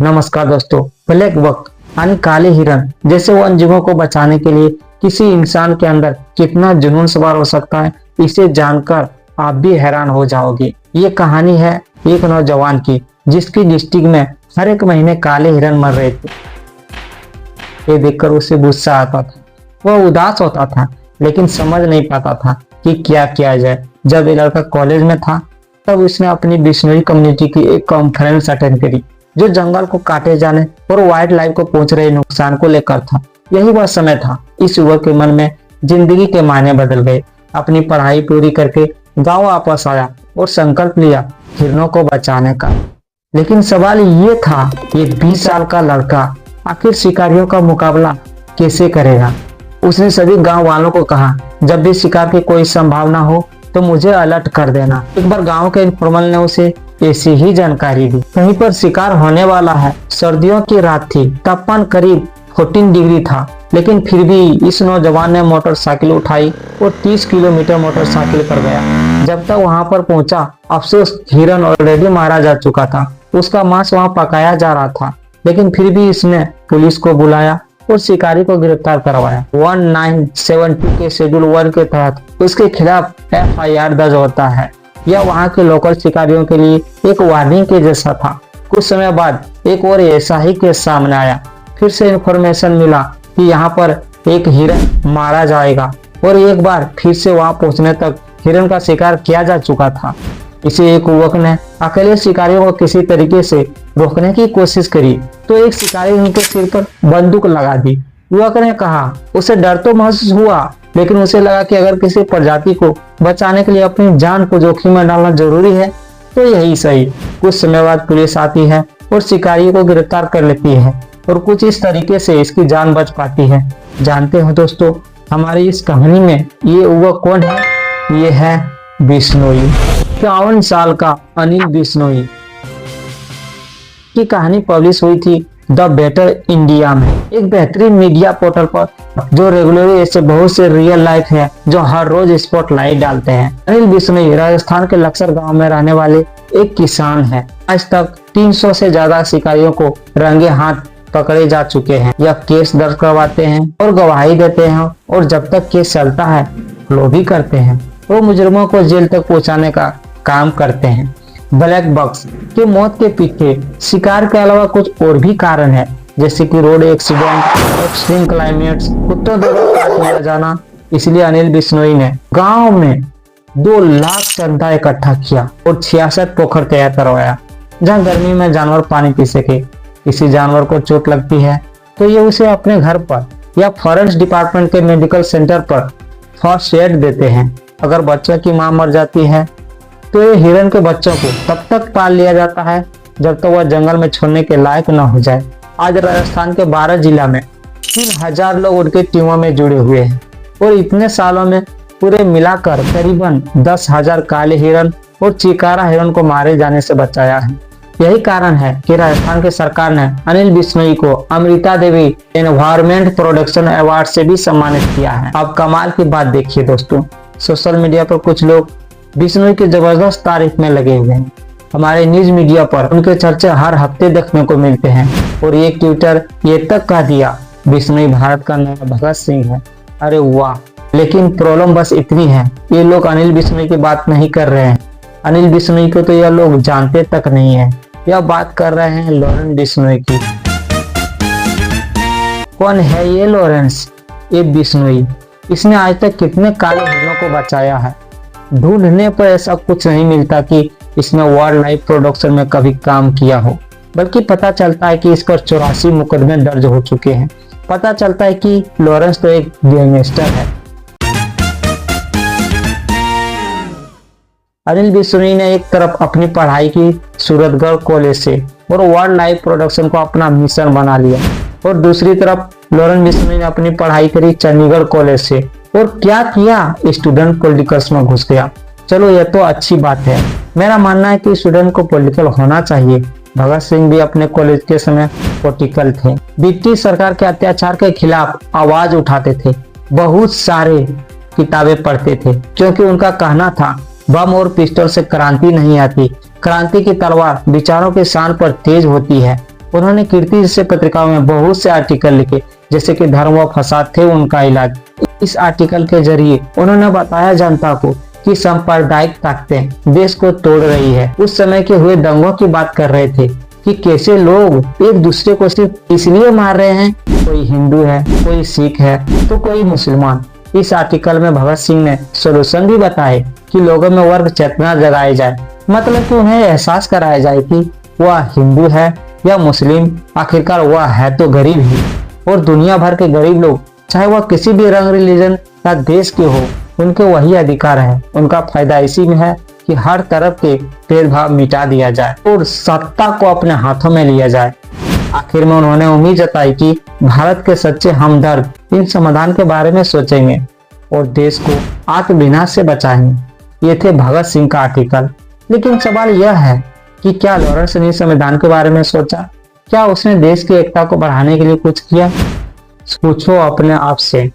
नमस्कार दोस्तों। Black buck यानी काले हिरन जैसे वन जीवों को बचाने के लिए किसी इंसान के अंदर कितना जुनून सवार हो सकता है, इसे जानकर आप भी हैरान हो जाओगे। ये कहानी है एक नौजवान की, जिसकी डिस्ट्रिक्ट में हर एक महीने काले हिरन मर रहे थे। ये देखकर उसे गुस्सा आता था, वह उदास होता था, लेकिन समझ नहीं पाता था कि क्या किया जाए। जब ये लड़का कॉलेज में था, तब उसने अपनी बिश्नोई कम्युनिटी की एक कॉन्फ्रेंस अटेंड करी, जो जंगल को काटे जाने और वाइल्ड लाइफ को पहुंच रहे नुकसान को लेकर था। यही वह समय था, इस युवक के मन में जिंदगी के मायने बदल गए। अपनी पढ़ाई पूरी करके गांव वापस आया और संकल्प लिया हिरणों को बचाने का। लेकिन सवाल ये था, ये 20 साल का लड़का आखिर शिकारियों का मुकाबला कैसे करेगा। उसने सभी गांव वालों को कहा, जब भी शिकार की कोई संभावना हो तो मुझे अलर्ट कर देना। एक बार गांव के इन्फॉर्मल ने उसे ऐसी ही जानकारी दी। कहीं पर शिकार होने वाला है। सर्दियों की रात थी, तापमान करीब 14 डिग्री था, लेकिन फिर भी इस नौजवान ने मोटरसाइकिल उठाई और 30 किलोमीटर मोटरसाइकिल पर गया। जब तक वहां पर पहुंचा, अफसोस हिरन ऑलरेडी मारा जा चुका था। उसका मांस वहां पकाया जा रहा था, लेकिन फिर भी इसने पुलिस को बुलाया और शिकारी को गिरफ्तार करवाया। 1972 के शेड्यूल 1 के तहत उसके खिलाफ FIR दर्ज होता है। यह वहां के लोकल शिकारियों के लिए एक वार्निंग के जैसा था। कुछ समय बाद एक और ऐसा ही केस सामने आया। फिर से इंफॉर्मेशन मिला कि यहाँ पर एक हिरन मारा जाएगा, और एक बार फिर से वहां पहुंचने तक हिरन का शिकार किया जा चुका था। इसी एक युवक ने अकेले शिकारियों को किसी तरीके से रोकने की कोशिश करी, तो एक शिकारी उनके सिर पर बंदूक लगा दी। युवक ने कहा, उसे डर तो महसूस हुआ, लेकिन उसे लगा कि अगर किसी प्रजाति को बचाने के लिए अपनी जान को जोखिम में डालना जरूरी है तो यही सही। कुछ समय बाद पुलिस आती है और शिकारी को गिरफ्तार कर लेती है, और कुछ इस तरीके से इसकी जान बच पाती है। जानते हो दोस्तों, हमारी इस कहानी में ये युवक कौन है? ये है बिश्नोई। 51 साल का अनिल बिश्नोई की कहानी पब्लिश हुई थी द बेटर इंडिया में, एक बेहतरीन मीडिया पोर्टल पर, जो रेगुलरली ऐसे बहुत से रियल लाइफ है जो हर रोज स्पॉटलाइट डालते हैं। अनिल बिश्नोई राजस्थान के लक्सर गांव में रहने वाले एक किसान है। आज तक 300 से ज्यादा शिकारियों को रंगे हाथ पकड़े जा चुके हैं। यह केस दर्ज करवाते हैं और गवाही देते हैं, और जब तक केस चलता है लो भी करते हैं। वो मुजरिमों को जेल तक पहुंचाने का काम करते हैं। ब्लैक बक्स की मौत के पीछे शिकार के अलावा कुछ और भी कारण है, जैसे कि रोड एक्सीडेंट, एक्सट्रीम क्लाइमेट्स, कुत्तों द्वारा काट लिया जाना। इसलिए अनिल बिश्नोई ने गांव में 2 लाख चंदा इकट्ठा किया और 66 पोखर तैयार करवाया, जहां गर्मी में जानवर पानी पी सके। किसी जानवर को चोट लगती है तो ये उसे अपने घर पर या फॉरेस्ट डिपार्टमेंट के मेडिकल सेंटर पर फर्स्ट एड देते हैं। अगर बच्चे की मां मर जाती है तो ये हिरन के बच्चों को तब तक पाल लिया जाता है जब तक वह जंगल में छोड़ने के लायक न हो जाए। आज राजस्थान के 12 जिला में 3000 लोग उनकी टीमों में जुड़े हुए हैं, और इतने सालों में पूरे मिलाकर करीबन 10,000 काले हिरन और चिकारा हिरन को मारे जाने से बचाया है। यही कारण है कि राजस्थान की सरकार ने अनिल बिश्नोई को Amrita Devi environment production award से भी सम्मानित किया है। अब कमाल की बात देखिए दोस्तों, सोशल मीडिया पर कुछ लोग बिश्नोई की जबरदस्त तारीफ में लगे हुए हैं। हमारे न्यूज मीडिया पर उनके चर्चे हर हफ्ते देखने को मिलते हैं, और एक ट्विटर ये तक कह दिया, बिश्नोई भारत का नया भगत सिंह है। अरे वाह! लेकिन प्रॉब्लम बस इतनी है, ये लोग अनिल बिश्नोई की बात नहीं कर रहे हैं। अनिल बिश्नोई को तो यह लोग जानते तक नहीं है। यह बात कर रहे हैं लॉरेंस बिश्नोई की। कौन है ये लॉरेंस ए बिश्नोई? इसने आज तक कितने काले हिरणों को बचाया है। ढूंढने पर ऐसा कुछ नहीं मिलता कि इसने वाइल्ड लाइफ प्रोडक्शन में कभी काम किया हो, बल्कि पता चलता है कि इस पर 84 मुकदमे दर्ज हो चुके हैं। पता चलता है कि लॉरेंस तो एक गैंगस्टर है। अनिल बिश्नोई ने एक तरफ अपनी पढ़ाई की सूरतगढ़ कॉलेज से और वाइल्ड लाइफ प्रोडक्शन को अपना मिशन बना लिया, और दूसरी तरफ लॉरेंस बिश्नोई ने अपनी पढ़ाई करी चंडीगढ़ कॉलेज से, और क्या किया, स्टूडेंट पॉलिटिकल्स में घुस गया। चलो यह तो अच्छी बात है। मेरा मानना है कि स्टूडेंट को पॉलिटिकल होना चाहिए। भगत सिंह भी अपने कॉलेज के समय पॉलिटिकल थे। ब्रिटिश सरकार के अत्याचार के खिलाफ आवाज उठाते थे, बहुत सारे किताबें पढ़ते थे, क्योंकि उनका कहना था बम और पिस्टल से क्रांति नहीं आती, क्रांति की तलवार विचारों के शान पर तेज होती है। उन्होंने कीर्ति जैसे पत्रिकाओं में बहुत से आर्टिकल लिखे, जैसे कि धर्म व फसाद थे उनका इलाज। इस आर्टिकल के जरिए उन्होंने बताया जनता को कि सांप्रदायिक ताकतें देश को तोड़ रही है। उस समय के हुए दंगों की बात कर रहे थे कि कैसे लोग एक दूसरे को सिर्फ इसलिए मार रहे हैं, कोई हिंदू है, कोई सिख है, तो कोई मुसलमान। इस आर्टिकल में भगत सिंह ने सोल्यूशन भी बताए कि लोगों में वर्ग चेतना जगाई जाए, मतलब कि उन्हें एहसास कराया जाए कि वह हिंदू है या मुस्लिम, आखिरकार वह है तो गरीब ही, और दुनिया भर के गरीब लोग, चाहे वह किसी भी रंग, रिलीजन या देश के हो, उनके वही अधिकार है। उनका फायदा इसी में है कि हर तरफ के भेदभाव मिटा दिया जाए और सत्ता को अपने हाथों में लिया जाए। आखिर में उन्होंने उम्मीद जताई कि भारत के सच्चे हमदर्द इन समाधान के बारे में सोचेंगे और देश को आत्मविनाश से बचाएंगे। ये थे भगत सिंह का आर्टिकल। लेकिन सवाल यह है कि क्या लॉरेंस ने संविधान के बारे में सोचा? क्या उसने देश की एकता को बढ़ाने के लिए कुछ किया? पूछो अपने आप से।